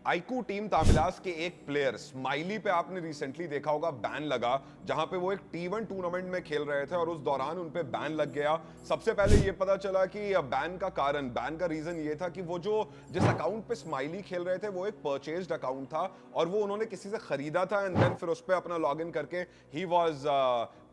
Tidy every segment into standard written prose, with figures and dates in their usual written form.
IQOO team तामिलास के एक player smiley पे आपने रिसेंटली देखा होगा बैन लगा, जहां पे वो एक T1 टूर्नामेंट में खेल रहे थे और उस दौरान उन पे बैन लग गया। सबसे पहले ये पता चला कि बैन का रीजन ये था कि वो जो जिस अकाउंट पे स्माइली खेल रहे थे वो एक परचेज्ड अकाउंट था और वो उन्होंने किसी से खरीदा था एंड देन फिर उस पे अपना लॉगिन करके ही वाज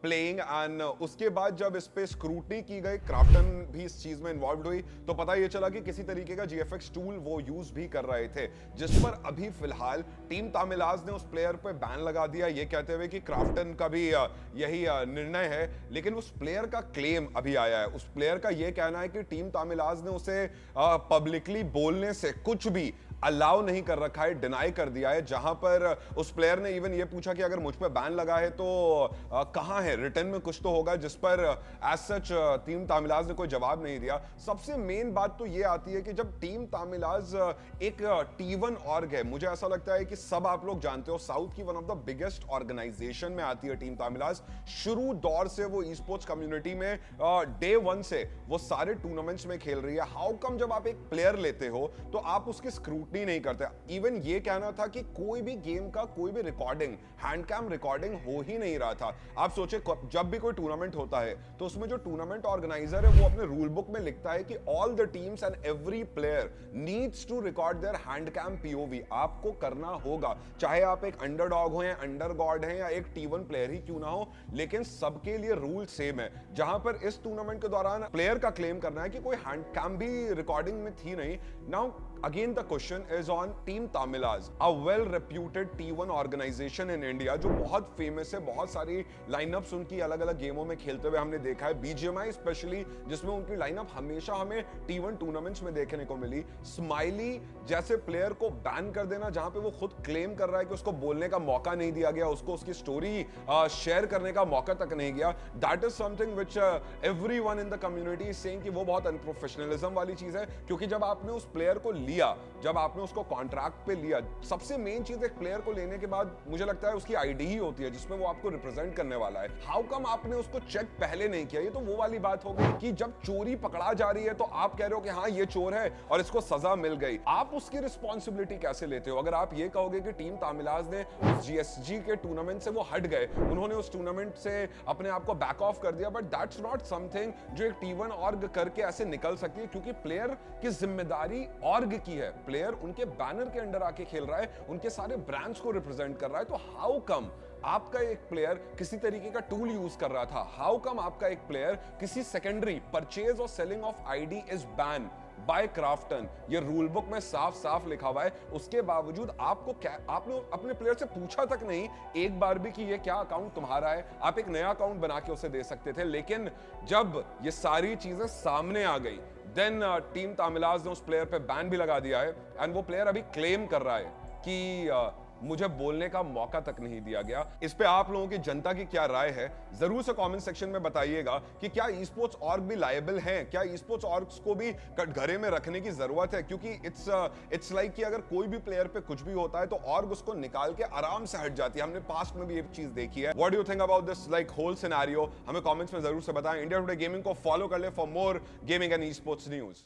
प्लेइंग एंड उसके बाद जब इस पे स्क्रूटनी की गई, क्राफ्टन भी इस चीज में इन्वॉल्व हुई, तो पता ये चला कि किसी तरीके का GFX टूल वो यूज भी कर रहे थे, जिस पर अभी फिलहाल टीम तामिलास ने उस प्लेयर पे बैन लगा दिया, ये कहते हुए कि क्राफ्टन का भी यही निर्णय है। लेकिन उस प्लेयर का क्लेम अभी आया है, उस प्लेयर का ये कहना है कि टीम तामिलास ने उसे पब्लिकली बोलने से कुछ भी अलाउ नहीं कर रखा है, डिनाई कर दिया है। जहां पर उस प्लेयर ने इवन ये पूछा कि अगर मुझ पे बैन लगा है तो कहां है, रिटर्न में कुछ तो होगा, जिस पर एज सच टीम तामिलास ने कोई जवाब नहीं दिया। सबसे मेन बात तो ये आती है कि जब टीम तामिलास एक T1 ऑर्ग है, मुझे ऐसा लगता है कि सब आप लोग जानते हो साउथ की one of the biggest organization में आती है टीम तामिलास। शुरू दौर से वो ई स्पोर्ट्स कम्युनिटी में डे 1 से वो सारे टूर्नामेंट्स में खेल रही है। हाउ कम जब आप एक प्लेयर लेते हो तो आप उसकी स्क्रूटनी नहीं करते। इवन ये कहना था कि कोई भी गेम का कोई भी रिकॉर्डिंग, हैंड कैम रिकॉर्डिंग हो ही नहीं रहा था। आप सोचे जब भी कोई टूर्नामेंट होता है तो उसमें जो टूर्नामेंट ऑर्गेनाइजर है वो अपने रूल बुक में लिखता है कि all the teams and every player needs to record their hand cam POV। आपको करना होगा, चाहे आप एक अंडरडॉग हो या अंडर गॉड हैं या एक T1 प्लेयर ही क्यों ना हो, लेकिन सबके लिए रूल सेम है। जहां पर इस टूर्नामेंट के दौरान प्लेयर का क्लेम करना है कि कोई हैंड कैम भी रिकॉर्डिंग में थी नहीं। Now again the question is on team Tamilas, a well reputed T1 organization in India जो बहुत फेमस है, बहुत सारी लाइनअप्स उनकी अलग अलग गेमों में खेलते हुए हमने देखा है, BGMI स्पेशली, जिसमें उनकी लाइनअप हमेशा हमें T1 टूर्नामेंट्स में देखने को मिली। स्माइली जैसे प्लेयर को बैन कर देना, जहां पे वो खुद क्लेम कर रहा है कि उसको बोलने का मौका नहीं दिया गया, उसको उसकी स्टोरी शेयर करने का मौका तक नहीं गया, that is something which everyone in the community is saying कि वो बहुत अनप्रोफेशनलिज्म वाली चीज है। क्योंकि जब आपने उस प्लेयर को लिया, जब आपने उसको कॉन्ट्रैक्ट पे लिया, सबसे मेन चीज एक प्लेयर को लेने के बाद मुझे लगता है उसकी ID ही होती है जिसमें वो आपको रिप्रेजेंट करने वाला है। हाउ कम आपने उसको चेक पहले नहीं किया? ये तो वो वाली बात हो गई कि जब चोरी पकड़ा जा रही है तो आप कह रहे हो कि हाँ ये चोर है और इसको सजा मिल गई, आप उसकी रिस्पॉन्सिबिलिटी कैसे लेते हो? अगर आप ये कहोगे कि टीम तामिलास ने उस GSG के टूर्नामेंट से वो हट गए, उन्होंने उस टूर्नामेंट से अपने आप को बैक ऑफ कर दिया, बट दैट्स नॉट समथिंग जो एक T1 ऑर्ग करके ऐसे निकल सकती है, क्योंकि प्लेयर की जिम्मेदारी ऑर्ग की है। प्लेयर उनके बैनर के अंडर आके खेल रहा है, उनके सारे ब्रांड्स को रिप्रेजेंट कर रहा है। तो हाउ कम आपका एक प्लेयर किसी तरीके का टूल यूज कर रहा था? हाउ कम आपका एक प्लेयर किसी सेकेंडरी परचेज और selling of ID is ban by Krafton? ये रूल बुक में साफ साफ लिखा हुआ है। उसके बावजूद आपने अपने प्लेयर से पूछा तक नहीं एक बार भी कि ये क्या अकाउंट तुम्हारा है। आप एक नया अकाउंट बना के उसे दे सकते थे, लेकिन जब ये सारी चीजें सामने आ गई देन टीम तामिलास ने उस प्लेयर पे बैन भी लगा दिया है एंड वो प्लेयर अभी क्लेम कर रहा है कि मुझे बोलने का मौका तक नहीं दिया गया। इस पे आप लोगों की जनता की क्या राय है, जरूर से कमेंट सेक्शन में बताइएगा कि क्या ई स्पोर्ट्स ऑर्ग भी लायबल हैं, क्या ई स्पोर्ट्स ऑर्ग्स को भी कटघरे में रखने की जरूरत है? क्योंकि इट्स लाइक कि अगर कोई भी प्लेयर पे कुछ भी होता है तो ऑर्ग उसको निकाल के आराम से हट जाती है। हमने पास्ट में भी ये चीज देखी है। What do you think about this like whole scenario? हमें कमेंट्स में जरूर से बताएं। इंडिया टुडे गेमिंग को फॉलो कर ले for more gaming and esports news.